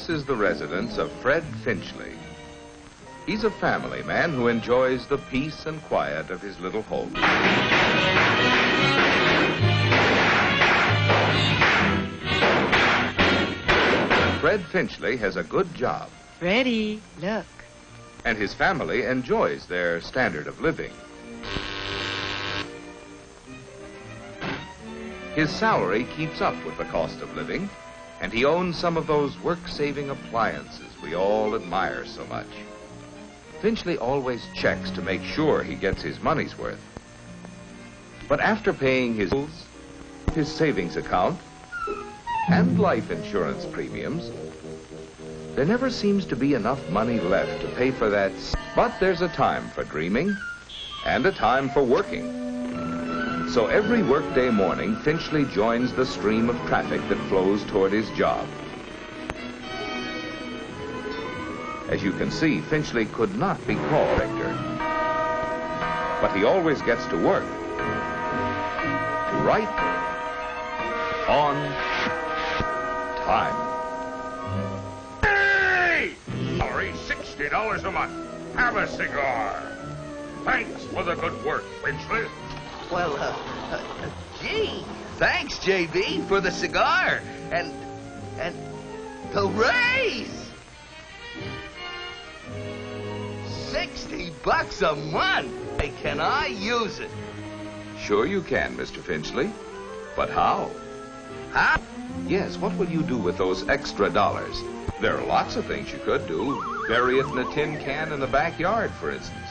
This is the residence of Fred Finchley. He's a family man who enjoys the peace and quiet of his little home. Fred Finchley has a good job. Freddie, look. And his family enjoys their standard of living. His salary keeps up with the cost of living, and he owns some of those work-saving appliances we all admire so much. Finchley always checks to make sure he gets his money's worth. But after paying his bills, his savings account, and life insurance premiums, there never seems to be enough money left to pay for that. But there's a time for dreaming and a time for working. So every workday morning, Finchley joins the stream of traffic that flows toward his job. As you can see, Finchley could not be called director, but he always gets to work. Right on time. Hey! Sorry, $60 a month. Have a cigar. Thanks for the good work, Finchley. Well, gee, thanks, JB, for the cigar and the raise. $60 a month. Hey, can I use it? Sure you can, Mr. Finchley. But how? How? Yes, what will you do with those extra dollars? There are lots of things you could do. Bury it in a tin can in the backyard, for instance.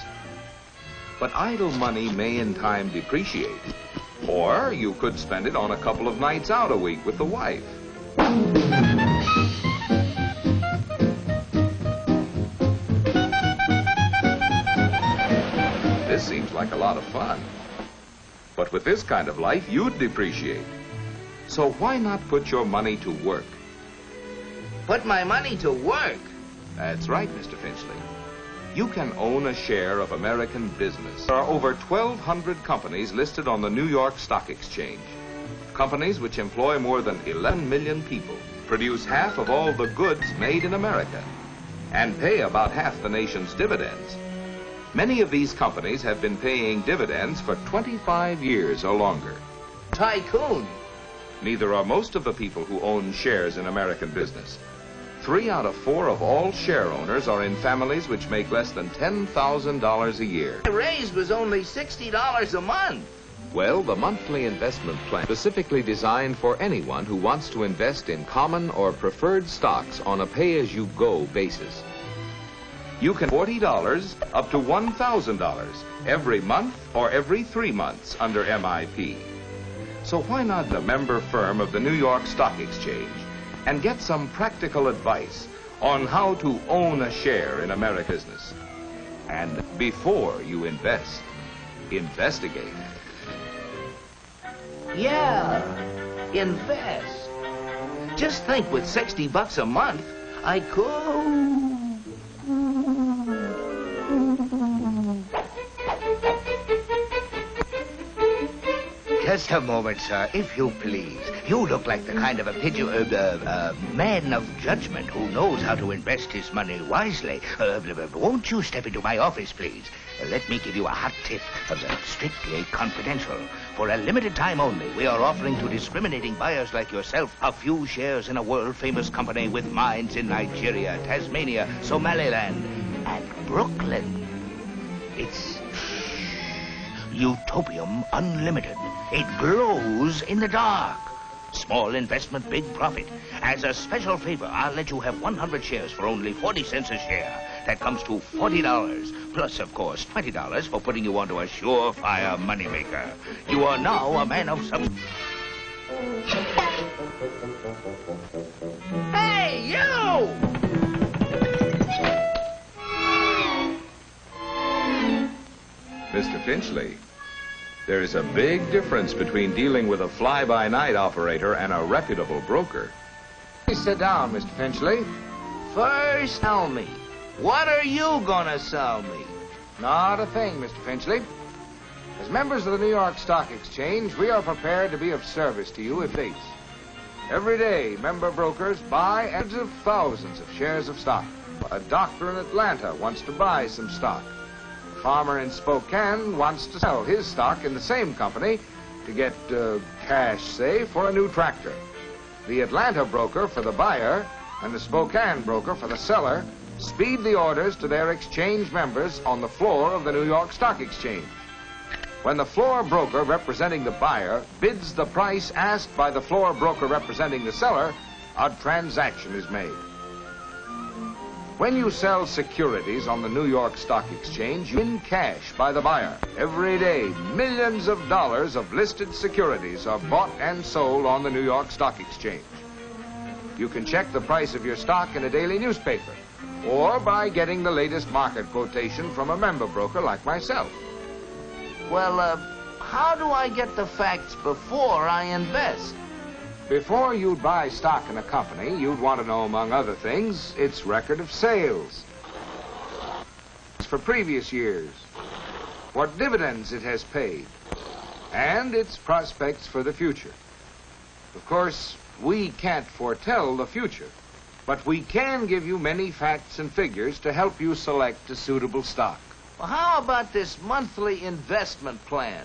But idle money may in time depreciate. Or you could spend it on a couple of nights out a week with the wife. This seems like a lot of fun. But with this kind of life, you'd depreciate. So why not put your money to work? Put my money to work? That's right, Mr. Finchley. You can own a share of American business. There are over 1,200 companies listed on the New York Stock Exchange. Companies which employ more than 11 million people, produce half of all the goods made in America, and pay about half the nation's dividends. Many of these companies have been paying dividends for 25 years or longer. Tycoon. Neither are most of the people who own shares in American business. 3 out of 4 of all share owners are in families which make less than $10,000 a year. The raise was only $60 a month. Well, the monthly investment plan is specifically designed for anyone who wants to invest in common or preferred stocks on a pay-as-you-go basis. You can $40 up to $1,000 every month or every 3 months under MIP. So why not the member firm of the New York Stock Exchange and get some practical advice on how to own a share in American business? And before you invest, investigate. Yeah, invest. Just think, with $60 a month, I could... Just a moment, sir, if you please. You look like the kind of a man of judgment who knows how to invest his money wisely. Won't you step into my office, please? Let me give you a hot tip, strictly confidential. For a limited time only, we are offering to discriminating buyers like yourself a few shares in a world-famous company with mines in Nigeria, Tasmania, Somaliland, and Brooklyn. It's Utopium Unlimited. It glows in the dark. Small investment, big profit. As a special favor, I'll let you have 100 shares for only 40 cents a share. That comes to $40, plus, of course, $20 for putting you onto a surefire moneymaker. You are now a man of some... Hey, you! Mr. Finchley, there is a big difference between dealing with a fly-by-night operator and a reputable broker. Please sit down, Mr. Finchley. First, tell me, what are you gonna sell me? Not a thing, Mr. Finchley. As members of the New York Stock Exchange, we are prepared to be of service to you if please. Every day, member brokers buy hundreds of thousands of shares of stock. A doctor in Atlanta wants to buy some stock. A farmer in Spokane wants to sell his stock in the same company to get cash, say, for a new tractor. The Atlanta broker for the buyer and the Spokane broker for the seller speed the orders to their exchange members on the floor of the New York Stock Exchange. When the floor broker representing the buyer bids the price asked by the floor broker representing the seller, a transaction is made. When you sell securities on the New York Stock Exchange, you win cash by the buyer. Every day, millions of dollars of listed securities are bought and sold on the New York Stock Exchange. You can check the price of your stock in a daily newspaper, or by getting the latest market quotation from a member broker like myself. Well, how do I get the facts before I invest? Before you'd buy stock in a company, you'd want to know, among other things, its record of sales for previous years, what dividends it has paid, and its prospects for the future. Of course, we can't foretell the future, but we can give you many facts and figures to help you select a suitable stock. Well, how about this monthly investment plan?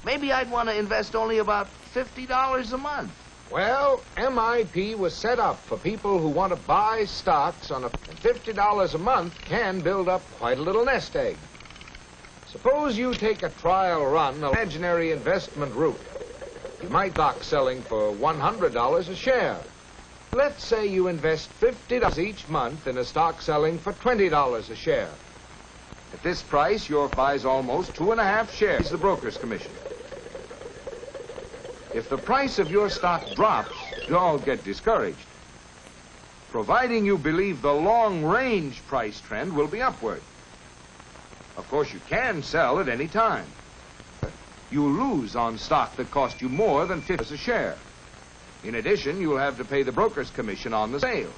Maybe I'd want to invest only about $50 a month. Well, MIP was set up for people who want to buy stocks on $50 a month can build up quite a little nest egg. Suppose you take a trial run of imaginary investment route. You might stock selling for $100 a share. Let's say you invest $50 each month in a stock selling for $20 a share. At this price, your buys almost 2.5 shares the broker's commission. If the price of your stock drops, don't get discouraged. Providing you believe the long-range price trend will be upward. Of course, you can sell at any time. You lose on stock that cost you more than $50 a share. In addition, you'll have to pay the broker's commission on the sale.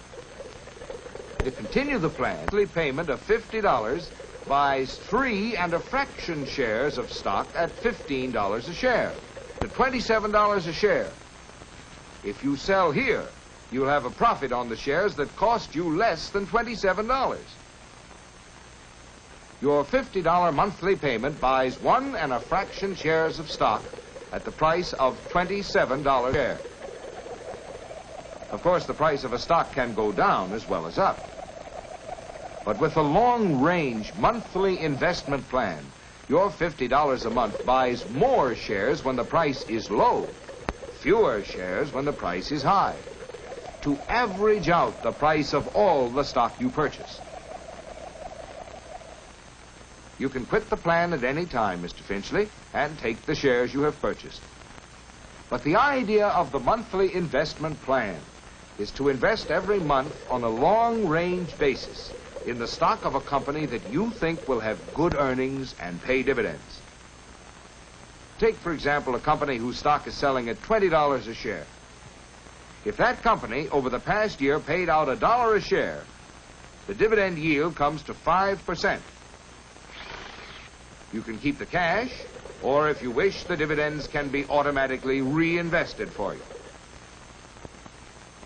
To continue the plan, monthly payment of $50 buys 3 1/2 shares of stock at $15 a share, to $27 a share. If you sell here, you'll have a profit on the shares that cost you less than $27. Your $50 monthly payment buys 1 1/2 shares of stock at the price of $27 a share. Of course, the price of a stock can go down as well as up. But with a long-range monthly investment plan, your $50 a month buys more shares when the price is low, fewer shares when the price is high, to average out the price of all the stock you purchase. You can quit the plan at any time, Mr. Finchley, and take the shares you have purchased. But the idea of the monthly investment plan is to invest every month on a long-range basis in the stock of a company that you think will have good earnings and pay dividends. Take, for example, a company whose stock is selling at $20 a share. If that company, over the past year, paid out $1 a share, the dividend yield comes to 5%. You can keep the cash, or if you wish, the dividends can be automatically reinvested for you.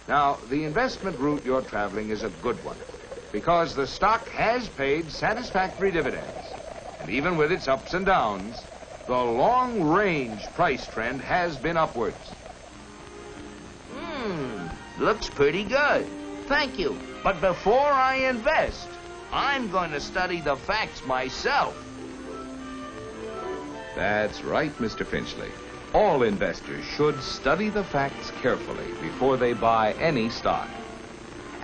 Now, the investment route you're traveling is a good one, because the stock has paid satisfactory dividends. And even with its ups and downs, the long-range price trend has been upwards. Looks pretty good. Thank you. But before I invest, I'm going to study the facts myself. That's right, Mr. Finchley. All investors should study the facts carefully before they buy any stock.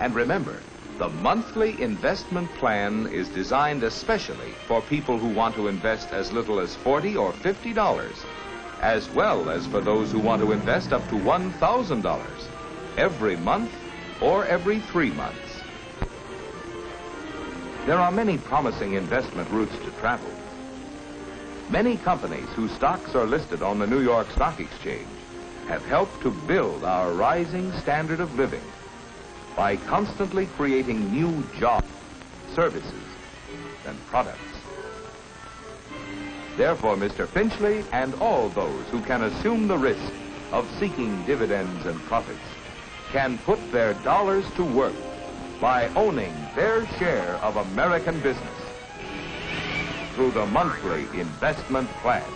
And remember, the monthly investment plan is designed especially for people who want to invest as little as $40 or $50, as well as for those who want to invest up to $1,000 every month or every 3 months. There are many promising investment routes to travel. Many companies whose stocks are listed on the New York Stock Exchange have helped to build our rising standard of living by constantly creating new jobs, services, and products. Therefore, Mr. Finchley and all those who can assume the risk of seeking dividends and profits can put their dollars to work by owning their share of American business through the monthly investment plan.